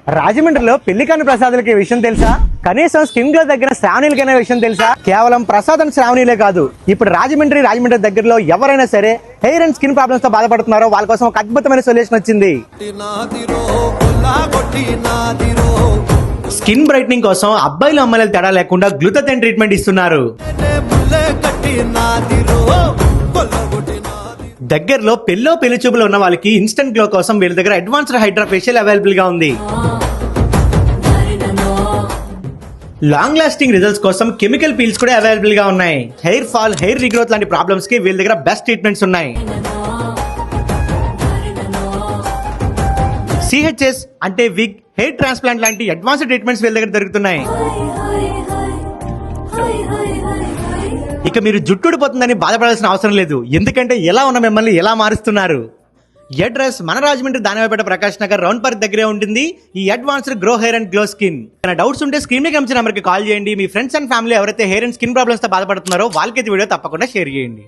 రాజమండ్రిలో పెళ్లి కాని ప్రసాదులకి ఈ విషయం తెలుసా? కనీసం స్కిన్ గ్లో దగ్గర శ్రావణీలకైనా విషయం తెలుసా? కేవలం ప్రసాదం శ్రావణీలే కాదు, ఇప్పుడు రాజమండ్రి దగ్గరలో ఎవరైనా సరే హెయిర్ అండ్ స్కిన్ ప్రాబ్లమ్స్ తో బాధపడుతున్నారో వాళ్ళ కోసం ఒక అద్భుతమైన సొల్యూషన్ వచ్చింది. స్కిన్ బ్రైట్నింగ్ కోసం అబ్బాయిలు అమ్మాయిలు తేడా లేకుండా గ్లూటాథైన్ ట్రీట్మెంట్ ఇస్తున్నారు. దగ్గరలో పెళ్లి చూపులు ఉన్న వాళ్ళకి ఇన్స్టెంట్ గ్లో కోసం వీళ్ళ దగ్గర అడ్వాన్స్డ్ హైడ్రా ఫేషియల్ అవైలబుల్ గా ఉంది. లాంగ్ లాస్టింగ్ రిజల్ట్స్ కోసం కెమికల్ పీల్స్ కూడా అవైలబుల్ గా ఉన్నాయి. హెయిర్ ఫాల్, హెయిర్ రీగ్రోత్ లాంటి ప్రాబ్లమ్స్ కి వీళ్ళ దగ్గర బెస్ట్ ట్రీట్మెంట్స్ ఉన్నాయి. సిహెచ్ఎస్ అంటే విగ్, హెయిర్ ట్రాన్స్ప్లాంట్ లాంటి అడ్వాన్స్డ్ ట్రీట్మెంట్స్ వీళ్ళ దగ్గర దొరుకుతున్నాయి. ఇక మీరు జుట్టు ఊడిపోతుందని బాధపడాల్సిన అవసరం లేదు, ఎందుకంటే ఎలా ఉన్న మిమ్మల్ని ఎలా మారుస్తున్నారు. అడ్రస్ మన రాజమండ్రి దానివాయిపేట ప్రకాష్ నగర్ రౌండ్ పార్క్ దగ్గరే ఉంటుంది ఈ advanced grow hair and glow skin. ఏమైనా డౌట్స్ ఉంటే స్క్రీన్ మీద కనిపించిన నెంబర్కి కాల్ చేయండి. మీ ఫ్రెండ్స్ అండ్ ఫ్యామిలీ ఎవరైతే హెయిర్ అండ్ స్కిన్ ప్రాబ్లమ్స్ తో బాధపడుతున్నారో వాళ్ళకి వీడియో తప్పకుండా షేర్ చేయండి.